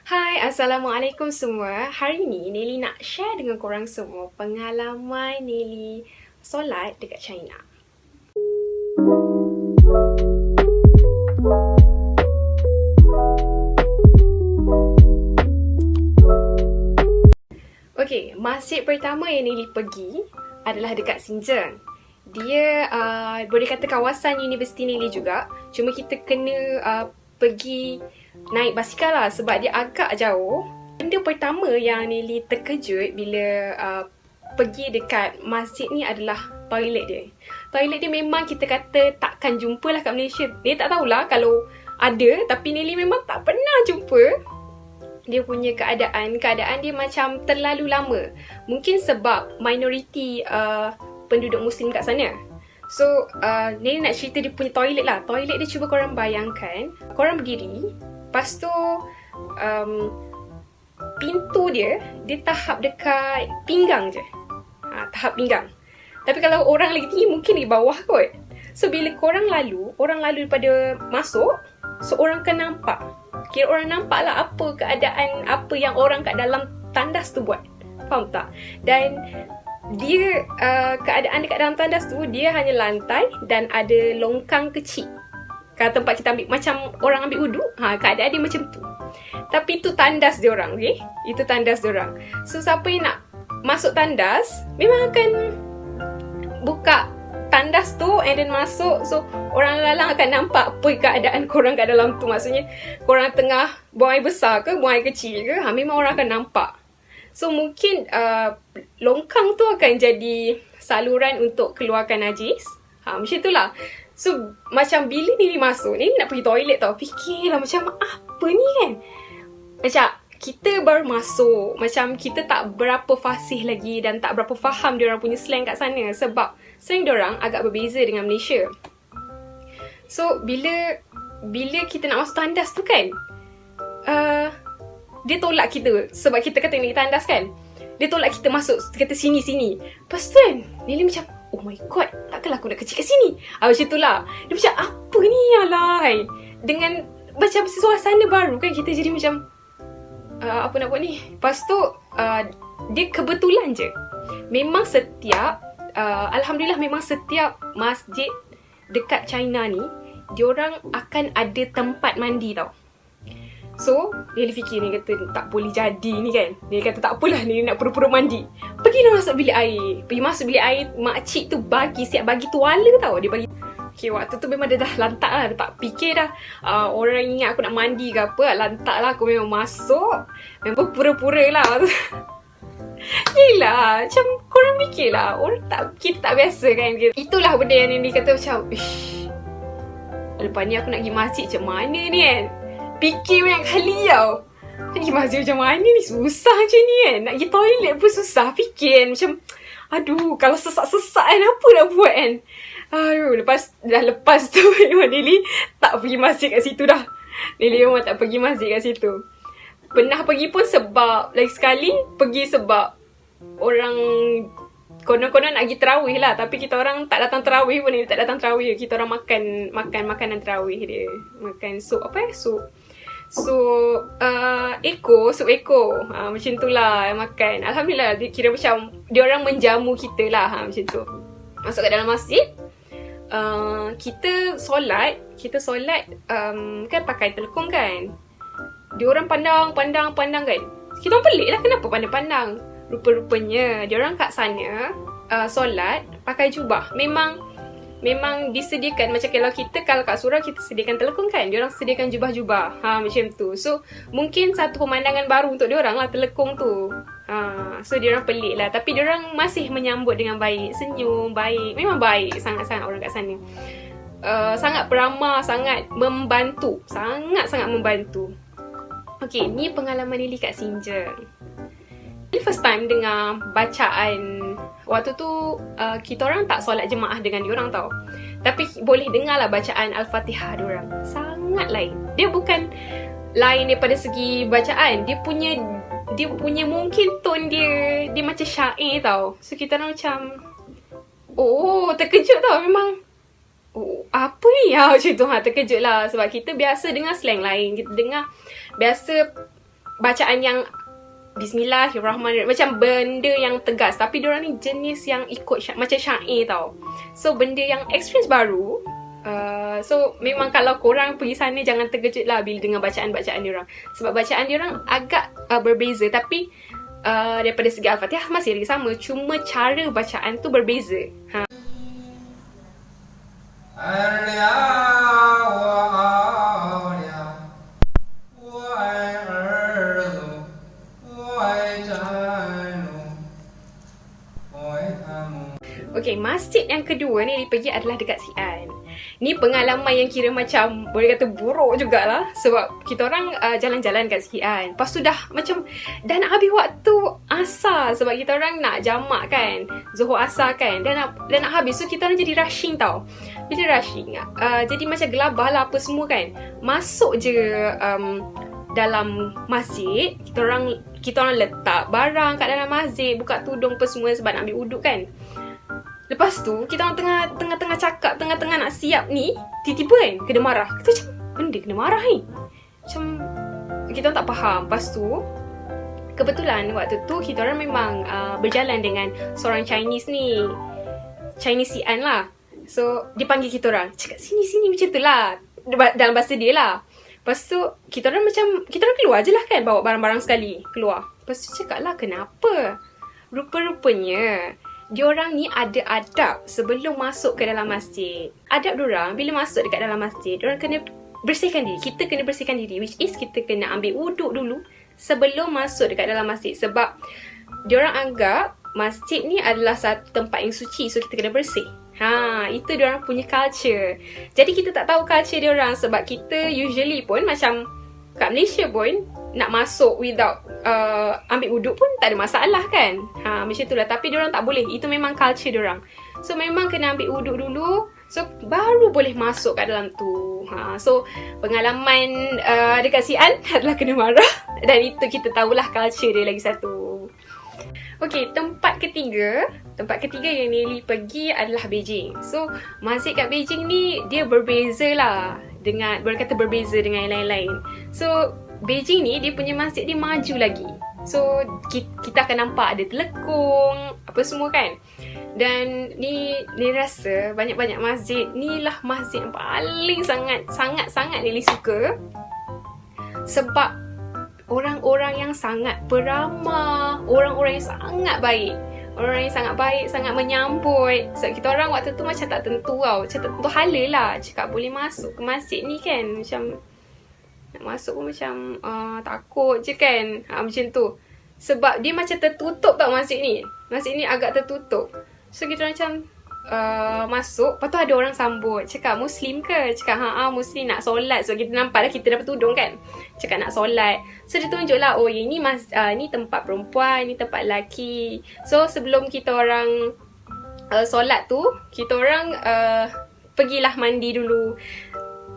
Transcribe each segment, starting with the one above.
Hai, Assalamualaikum semua. Hari ni Nelly nak share dengan korang semua pengalaman Nelly solat dekat China. Okay, masjid pertama yang Nelly pergi adalah dekat Xinjiang. Dia boleh kata kawasan universiti Nelly juga. Cuma kita kena pergi naik basikal lah sebab dia agak jauh. Benda pertama yang Nelly terkejut bila pergi dekat masjid ni adalah toilet dia. Toilet dia memang kita kata takkan jumpa lah kat Malaysia. Dia tak tahulah kalau ada, tapi Nelly memang tak pernah jumpa. Dia punya keadaan dia macam terlalu lama. Mungkin sebab minoriti penduduk Muslim kat sana. So, Nelly nak cerita dia punya toilet lah. Toilet dia cuba korang bayangkan. Korang berdiri. Lepas tu, pintu dia tahap dekat pinggang je. Tahap pinggang. Tapi kalau orang lagi tinggi, mungkin di bawah kot. So, bila korang lalu daripada masuk, so orang akan nampak. Kira orang nampak lah apa keadaan, apa yang orang kat dalam tandas tu buat. Faham tak? Dan dia keadaan dekat dalam tandas tu dia hanya lantai dan ada longkang kecil. Kalau tempat kita ambil macam orang ambil uduk, keadaan dia macam tu. Tapi itu tandas dia orang, okey? Itu tandas dia orang. So siapa yang nak masuk tandas memang akan buka tandas tu and then masuk. So orang lalang akan nampak apa keadaan korang kat dalam tu. Maksudnya korang tengah buang air besar ke buang air kecil ke, memang orang akan nampak. So mungkin longkang tu akan jadi saluran untuk keluarkan najis. Macam itulah. So macam bila Nelly masuk, Nelly nak pergi toilet tau. Fikirlah macam apa ni kan. Macam kita baru masuk, macam kita tak berapa fasih lagi dan tak berapa faham diorang punya slang kat sana. Sebab slang diorang agak berbeza dengan Malaysia. So bila kita nak masuk tandas tu kan, dia tolak kita sebab kita kata naik tandas kan. Dia tolak kita masuk, kata sini. Lepas tu kan, Nelly macam, oh my god, takkanlah aku nak kecil kat sini. Macam tu lah. Dia macam, apa ni alai? Dengan macam suasana baru kan, kita jadi macam, apa nak buat ni? Lepas tu, dia kebetulan je. Memang setiap, Alhamdulillah memang setiap masjid dekat China ni, diorang akan ada tempat mandi tau. So, Nelly fikir, ni kata tak boleh jadi ni kan. Nelly kata tak apalah, Nelly nak pura-pura mandi. Pergi masuk bilik air. Pergi masuk bilik air, makcik tu siap bagi tuala tau. Dia bagi. Okay, waktu tu memang dia dah lantak lah. Dia tak fikir dah orang ingat aku nak mandi ke apa. Lantak lah, aku memang masuk. Memang pura-pura lah. Yelah, macam korang fikir lah. Kita tak biasa kan. Itulah benda yang Nelly kata macam, ish, lepas ni aku nak pergi masjid macam mana ni kan. Fikir banyak kali tau. Nak pergi masjid macam mana ni? Susah je ni kan. Nak pergi toilet pun susah. Fikir kan. Macam, aduh, kalau sesak-sesak kan, apa nak buat kan? Aduh, lepas tu memang Nelly tak pergi masjid kat situ dah. Nelly memang tak pergi masjid kat situ. Pernah pergi pun sebab, lagi sekali, pergi sebab orang konon-konon nak pergi terawih lah. Tapi kita orang tak datang terawih pun. Nelly tak datang terawih. Kita orang makan makanan terawih dia. Makan sup, apa sup sup eko. Macam tu lah makan. Alhamdulillah, dia kira macam diorang menjamu kita lah. Macam tu. Masuk kat dalam masjid, kita solat kan pakai telekung kan. Diorang pandang kan. Kita orang pelik lah, kenapa pandang-pandang. Rupa-rupanya diorang kat sana solat pakai jubah. Memang disediakan. Macam kalau kat surau kita sediakan telekung kan, diorang sediakan jubah-jubah. Macam tu. So mungkin satu pemandangan baru untuk diorang lah telekung tu. So diorang pelik lah. Tapi diorang masih menyambut dengan baik. Senyum, baik. Memang baik sangat-sangat orang kat sana. Sangat beramah, sangat membantu. Sangat-sangat membantu. Okay, ni pengalaman Nelly kat Xinjiang. First time dengar bacaan. Waktu tu kita orang tak solat jemaah dengan diorang tau. Tapi boleh dengar lah bacaan Al-Fatihah diorang. Sangat lain. Dia bukan lain daripada segi bacaan. Dia punya mungkin tone dia macam syair tau. So kita orang macam, oh, terkejut tau memang. Oh, apa ni? Macam tu terkejut lah. Sebab kita biasa dengar slang lain. Kita dengar biasa bacaan yang Bismillahirrahmanirrahim, macam benda yang tegas. Tapi diorang ni jenis yang ikut macam syair tau. So benda yang experience baru. So memang kalau korang pergi sana jangan terkejut lah bila dengar bacaan-bacaan diorang. Sebab bacaan diorang agak berbeza. Tapi daripada segi Al-Fatihah masih lagi sama, cuma cara bacaan tu berbeza. Okay, masjid yang kedua ni pergi adalah dekat Xi'an. Ni pengalaman yang kira macam boleh kata buruk jugalah. Sebab kita orang jalan-jalan kat Xi'an. Lepas tu dah nak habis waktu asar. Sebab kita orang nak jamak kan, Zuhur asar kan. Dah nak habis. So kita orang jadi rushing tau. Bila rushing, jadi macam gelabah lah apa semua kan. Masuk je dalam masjid, kita orang letak barang kat dalam masjid, buka tudung apa semua sebab nak ambil wuduk kan. Lepas tu, kita orang tengah-tengah cakap, tengah-tengah nak siap ni, tiba-tiba kan, kena marah. Kita macam, benda kena marah ni? Macam, kita orang tak faham. Lepas tu, kebetulan waktu tu, kita orang memang berjalan dengan seorang Chinese ni. Chinese Xi'an lah. So, dia panggil kita orang, cakap sini-sini macam tu lah. Dalam bahasa dia lah. Lepas tu, kita orang keluar je lah kan, bawa barang-barang sekali. Keluar. Lepas tu cakap lah, kenapa? Rupa-rupanya, diorang ni ada adab sebelum masuk ke dalam masjid. Adab diorang bila masuk dekat dalam masjid, diorang kena bersihkan diri. Kita kena bersihkan diri, which is kita kena ambil wuduk dulu sebelum masuk dekat dalam masjid. Sebab diorang anggap masjid ni adalah satu tempat yang suci, so kita kena bersih. Itu diorang punya culture. Jadi kita tak tahu culture diorang sebab kita usually pun macam kat Malaysia pun nak masuk without ambil wuduk pun tak ada masalah kan. Macam itulah. Tapi diorang tak boleh. Itu memang culture diorang. So memang kena ambil wuduk dulu. So baru boleh masuk kat dalam tu. So pengalaman dekat Xi'an adalah kena marah. Dan itu kita tahulah culture dia lagi satu. Okay, tempat ketiga yang Nelly pergi adalah Beijing. So masjid kat Beijing ni dia berbeza lah dengan, boleh kata berbeza dengan yang lain-lain. So Beijing ni dia punya masjid dia maju lagi. So kita akan nampak ada telekung apa semua kan. Dan ni rasa banyak-banyak masjid ni lah masjid yang paling sangat Nelly suka. Sebab orang-orang yang sangat beramah, orang-orang yang sangat baik. Orang yang sangat baik, sangat menyambut. So kita orang waktu tu macam tak tentu tau. Macam tak tentu hala lah cakap boleh masuk ke masjid ni kan. Macam nak masuk pun macam takut je kan. Macam tu. Sebab dia macam tertutup tau masjid ni. Masjid ni agak tertutup. So kita macam masuk. Lepas tu ada orang sambut. Cakap Muslim ke? Cakap Muslim nak solat. So kita nampak dah kita dapat tudung kan. Cakap nak solat. So dia tunjuk lah, oh ini ni tempat perempuan, ni tempat lelaki. So sebelum kita orang solat tu, kita orang pergilah mandi dulu.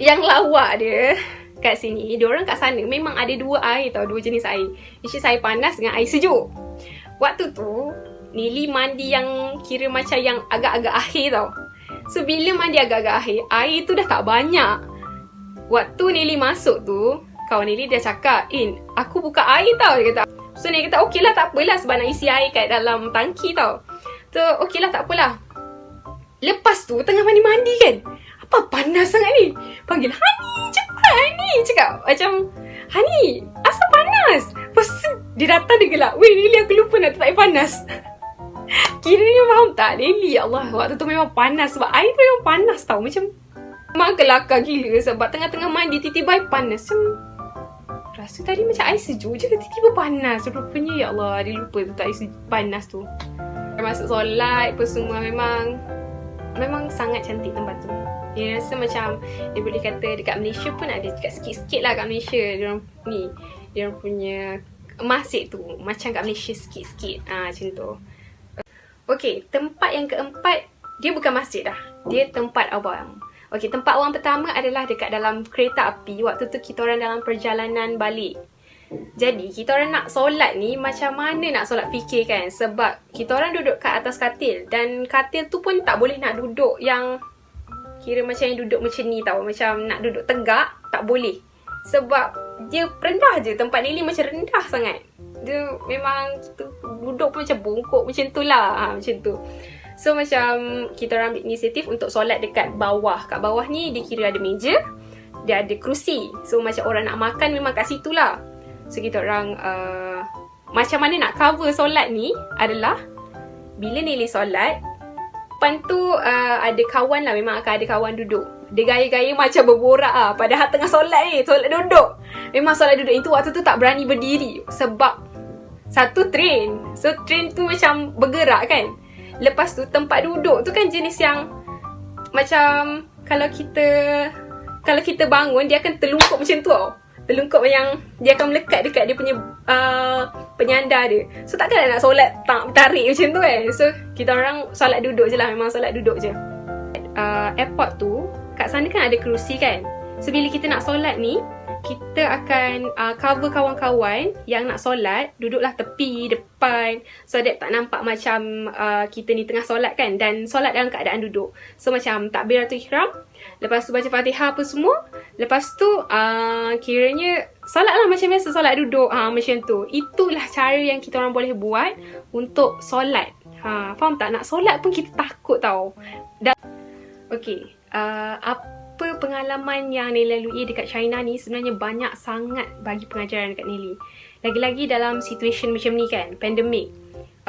Yang lawak dia kat sini, dia orang kat sana memang ada dua air tau, dua jenis air. Which is air panas dengan air sejuk. Waktu tu Nelly mandi yang kira macam yang agak-agak akhir tau. So bila mandi agak-agak akhir, air tu dah tak banyak. Waktu Nelly masuk tu, kawan Nelly dia cakap, aku buka air tau, dia kata. So Nelly kata, okey lah tak apalah sebab nak isi air kat dalam tangki tau. So okey lah tak apalah. Lepas tu tengah mandi-mandi kan, apa panas sangat ni. Panggil Hani, cepat Hani. Cakap macam, Hani, asal panas? Lepas tu dia datang dia gelak, weh Nelly aku lupa nak letak air panas. Kiranya faham tak Nelly, ya Allah, waktu tu memang panas. Sebab air tu memang panas tau. Macam memang kelakar gila. Sebab tengah-tengah mandi tiba-tiba air panas. Macam rasa tadi macam air sejuk je, tiba-tiba panas. Rupanya ya Allah, dia lupa letak air panas tu. Masuk solat apa semua, memang sangat cantik tempat tu. Dia rasa macam, dia boleh kata dekat Malaysia pun ada dekat sikit-sikit lah kat Malaysia. Dia punya masjid tu macam kat Malaysia sikit-sikit. Macam tu. Okay, tempat yang keempat, dia bukan masjid dah. Dia tempat awam. Okay, tempat awam pertama adalah dekat dalam kereta api. Waktu tu kita orang dalam perjalanan balik. Jadi, kita orang nak solat ni, macam mana nak solat fikir kan? Sebab kita orang duduk kat atas katil. Dan katil tu pun tak boleh nak duduk yang kira macam yang duduk macam ni tau. Macam nak duduk tegak, tak boleh. Sebab dia rendah je. Tempat Nelly macam rendah sangat. Dia memang kita duduk pun macam bongkok macam tu lah. Macam tu. So macam kita orang ambil inisiatif untuk solat dekat bawah. Kat bawah ni dia kira ada meja, dia ada kerusi. So macam orang nak makan memang kat situ lah. So kita orang macam mana nak cover solat ni adalah bila Nelly solat, depan tu ada kawan lah, memang akan ada kawan duduk. Dia gaya-gaya macam berborak lah. Padahal tengah solat ni, solat duduk. Memang solat duduk. Itu waktu tu tak berani berdiri. Sebab satu train. So train tu macam bergerak kan. Lepas tu tempat duduk tu kan jenis yang macam kalau kita bangun dia akan terlungkup macam tu tau. Terlungkup yang dia akan melekat dekat dia punya penyandar dia. So takkan nak solat tak tarik macam tu kan. So kita orang solat duduk je lah. Memang solat duduk je. Airport tu kat sana kan ada kerusi kan. So bila kita nak solat ni, kita akan cover kawan-kawan yang nak solat, duduklah tepi, depan, so that tak nampak macam kita ni tengah solat kan. Dan solat dalam keadaan duduk. So macam takbiratul ihram, lepas tu baca Fatihah apa semua, lepas tu kiranya solat lah macam biasa, solat duduk. Macam tu. Itulah cara yang kita orang boleh buat untuk solat. Faham tak? Nak solat pun kita takut tau. Okay, apa pengalaman yang Nelly lalui dekat China ni sebenarnya banyak sangat bagi pengajaran dekat Nelly. Lagi-lagi dalam situasi macam ni kan, pandemik.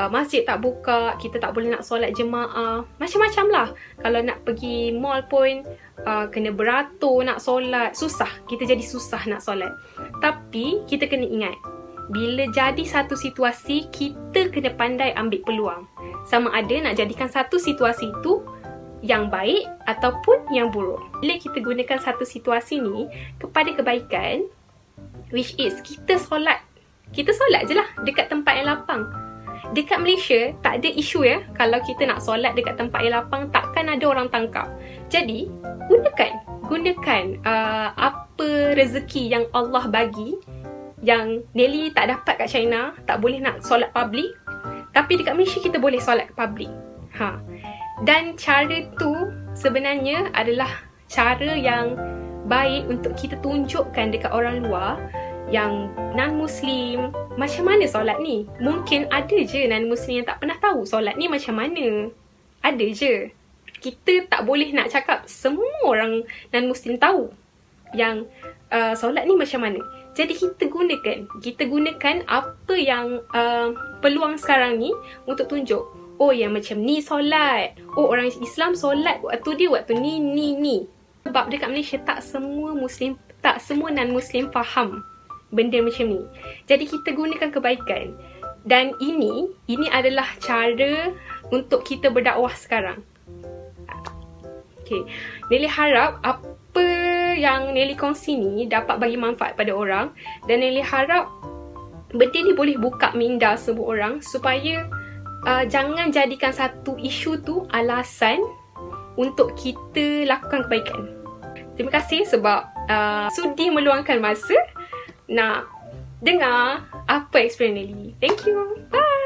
Masjid tak buka, kita tak boleh nak solat jemaah. Macam-macam lah. Kalau nak pergi mall pun, kena beratur nak solat. Susah. Kita jadi susah nak solat. Tapi, kita kena ingat. Bila jadi satu situasi, kita kena pandai ambil peluang. Sama ada nak jadikan satu situasi tu yang baik ataupun yang buruk. Bila kita gunakan satu situasi ni kepada kebaikan, which is kita solat je lah dekat tempat yang lapang. Dekat Malaysia tak ada isu ya. Kalau kita nak solat dekat tempat yang lapang, takkan ada orang tangkap. Jadi gunakan apa rezeki yang Allah bagi, yang Nelly tak dapat kat China. Tak boleh nak solat public, tapi dekat Malaysia kita boleh solat public. Dan cara tu sebenarnya adalah cara yang baik untuk kita tunjukkan dekat orang luar yang non-Muslim macam mana solat ni. Mungkin ada je non-Muslim yang tak pernah tahu solat ni macam mana. Ada je. Kita tak boleh nak cakap semua orang non-Muslim tahu yang solat ni macam mana. Jadi kita gunakan apa yang peluang sekarang ni untuk tunjuk. Oh, yang macam ni solat. Oh, orang Islam solat waktu ni. Sebab dekat Malaysia tak semua non-Muslim faham benda macam ni. Jadi kita gunakan kebaikan. Dan ini adalah cara untuk kita berdakwah sekarang. Okay. Nelly harap apa yang Nelly kongsi ni dapat bagi manfaat pada orang. Dan Nelly harap benda ni boleh buka minda semua orang supaya jangan jadikan satu isu tu alasan untuk kita lakukan kebaikan. Terima kasih sebab sudi meluangkan masa nak dengar apa experience Nelly. Thank you. Bye.